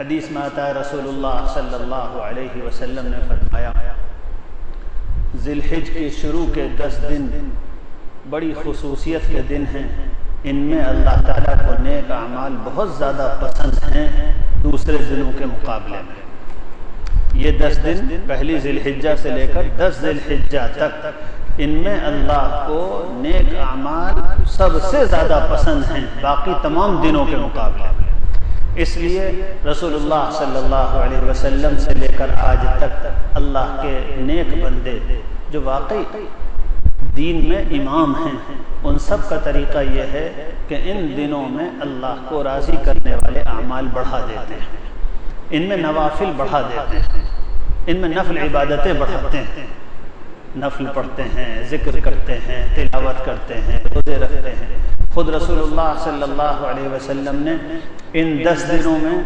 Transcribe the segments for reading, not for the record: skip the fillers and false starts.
حدیث میں آتا ہے رسول اللہ صلی اللہ علیہ وسلم نے فرمایا ذی الحج کے شروع کے 10 دن بڑی خصوصیت کے دن ہیں، ان میں اللہ تعالیٰ کو نیک اعمال بہت زیادہ پسند ہیں دوسرے دنوں کے مقابلے میں۔ یہ 10 دن پہلی ذی الحجہ سے لے کر 10 ذی الحجہ تک، ان میں اللہ کو نیک اعمال سب سے زیادہ پسند ہیں باقی تمام دنوں کے مقابلے میں۔ اس لیے رسول اللہ صلی اللہ علیہ وسلم سے لے کر آج تک اللہ کے نیک بندے جو واقعی دین میں امام ہیں، ان سب کا طریقہ یہ ہے کہ ان دنوں میں اللہ کو راضی کرنے والے اعمال بڑھا دیتے ہیں، ان میں نوافل بڑھا دیتے ہیں، ان میں نفل عبادتیں بڑھاتے ہیں، نفل پڑھتے ہیں، ذکر کرتے ہیں، تلاوت کرتے ہیں، روزے رکھتے ہیں۔ خود رسول اللہ صلی اللہ علیہ وسلم نے ان 10 دنوں میں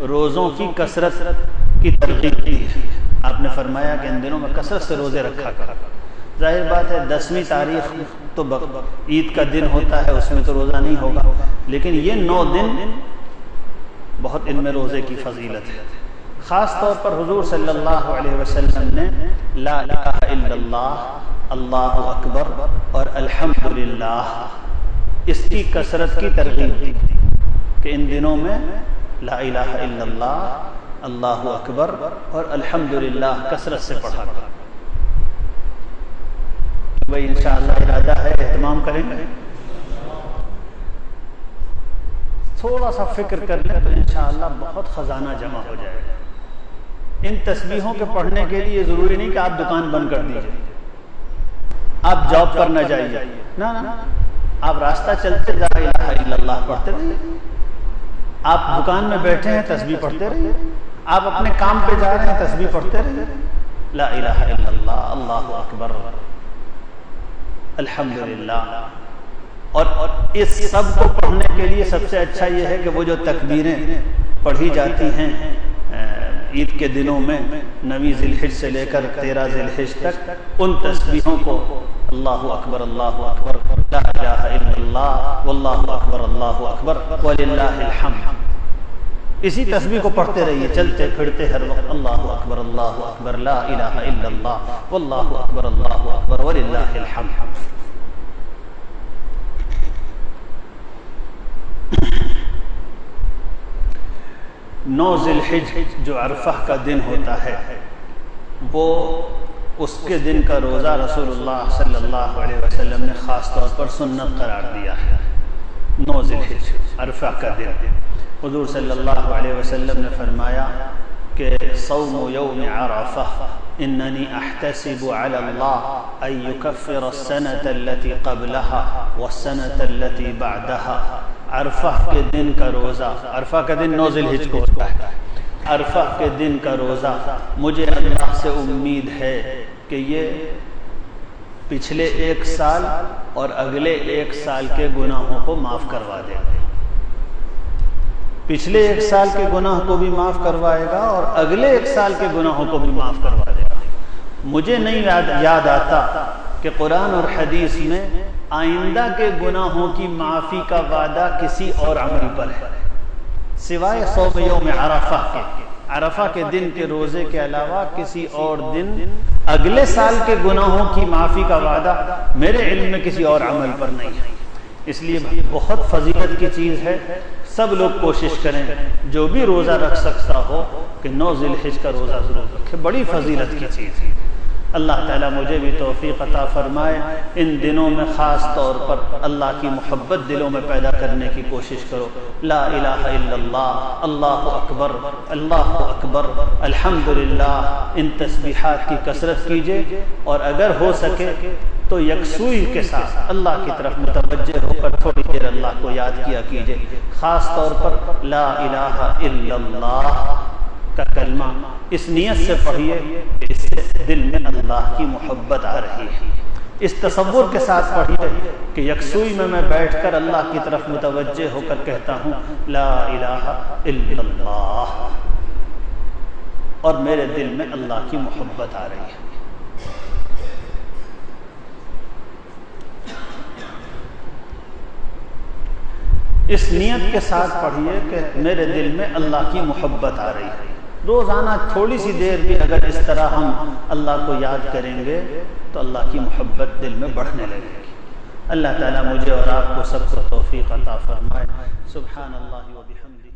روزوں کی کثرت کی ترغیب دی ہے۔ آپ نے فرمایا کہ ان دنوں میں کثرت سے روزے رکھا کرو۔ ظاہر بات ہے 10ویں تاریخ تو عید کا دن ہوتا ہے، اس میں تو روزہ نہیں ہوگا، لیکن یہ 9 دن بہت ان میں روزے کی فضیلت ہے۔ خاص طور پر حضور صلی اللہ علیہ وسلم نے لا الہ الا اللہ، اللہ اکبر اور الحمدللہ اس کی کثرت کی ترغیب دی کہ ان دنوں میں لا الہ الا اللہ، اللہ اکبر اور الحمدللہ کثرت سے پڑھا کرو۔ بھائی انشاءاللہ ارادہ ہے، اہتمام کریں گے، تھوڑا سا فکر کر لیں تو انشاءاللہ بہت خزانہ جمع ہو جائے گا۔ ان تسبیحوں کے پڑھنے کے لیے ضروری نہیں کہ آپ دکان بند کر دیجئے، آپ جاب پر نہ جائیے، نہ آپ راستہ چلتے لا الہ الا اللہ پڑھتے رہیے، آپ دکان میں بیٹھے ہیں تسبیح پڑھتے رہیے، آپ اپنے کام پہ جا رہے ہیں تسبیح پڑھتے رہیے، لا الہ الا اللہ، اللہ اکبر، الحمدللہ۔ اور اس سب کو پڑھنے کے لیے سب سے اچھا یہ ہے کہ وہ جو تکبیریں پڑھی جاتی ہیں عید کے دنوں میں 9 ذی الحج سے لے کر 13 ذی الحج تک، ان تسبیحوں کو اللہ اکبر، اللہ اکبر، لا الہ الا اللہ، واللہ اکبر، اللہ اکبر، وللہ الحمد، اسی تسبیح کو پڑھتے رہیے چلتے پھرتے ہر وقت، اللہ اکبر، اللہ اکبر، لا الہ الا اللہ، واللہ اکبر، اللہ اکبر، وللہ الحمد۔ 9 ذی الحج جو عرفہ کا دن ہوتا ہے، وہ اس کے دن کا روزہ رسول اللہ صلی اللہ علیہ وسلم نے خاص طور پر سنت قرار دیا ہے۔ 9 ذی الحج عرفہ کا دن حضور صلی اللہ علیہ وسلم نے فرمایا کہ صوم یوم عرفہ اننی احتسب علی اللہ ان یکفر السنة التي قبلها والسنة التي بعدها۔ عرفہ کے دن کا روزہ، عرفہ کا دن 9 ذی الحج کو ہوتا ہے، عرفہ کے دن کا روزہ مجھے اللہ سے امید ہے کہ یہ پچھلے 1 سال اور اگلے 1 سال کے گناہوں کو معاف کروا دے گا۔ پچھلے 1 سال کے گناہ کو بھی معاف کروائے گا اور اگلے 1 سال کے گناہوں کو بھی معاف کروا دے گا۔ مجھے نہیں یاد آتا کہ قرآن اور حدیث میں آئندہ کے گناہوں کی معافی کا وعدہ کسی اور عمل پر ہے سوائے صوم یوم عرفہ کے۔ عرفہ کے دن کے روزے کے علاوہ کسی اور دن اگلے سال کے گناہوں کی معافی کا وعدہ میرے علم میں کسی اور عمل پر نہیں ہے۔ اس لیے بہت فضیلت کی چیز ہے، سب لوگ کوشش کریں جو بھی روزہ رکھ سکتا ہو کہ 9 ذی الحج کا روزہ ضرور رکھے، بڑی فضیلت کی چیز ہے۔ اللہ تعالیٰ مجھے بھی توفیق عطا فرمائے، ان دنوں میں خاص طور پر اللہ کی محبت دلوں میں پیدا کرنے کی کوشش کرو۔ لا الہ الا اللہ، اللہ اکبر، اللہ اکبر، الحمدللہ، ان تسبیحات کی کثرت کیجئے، اور اگر ہو سکے تو یکسوئی کے ساتھ اللہ کی طرف متوجہ ہو کر تھوڑی دیر اللہ کو یاد کیا کیجئے۔ خاص طور پر لا الہ الا اللہ کا کلمہ اس نیت سے پڑھیے کہ اس سے دل میں اللہ کی محبت آ رہی ہے، اس تصور کے ساتھ پڑھیے کہ یکسوئی میں بیٹھ کر اللہ کی طرف متوجہ ہو کر کہتا ہوں لا الہ الا اللہ، اور میرے دل میں اللہ کی محبت آ رہی ہے۔ اس نیت کے ساتھ پڑھیے کہ میرے دل میں اللہ کی محبت آ رہی ہے۔ روزانہ تھوڑی سی دیر بھی اگر اس طرح ہم اللہ کو یاد کریں گے تو اللہ کی محبت دل میں بڑھنے لگے گی۔ اللہ تعالیٰ مجھے اور آپ کو سب کو توفیق عطا فرمائے۔ سبحان اللہ و بحمدہ۔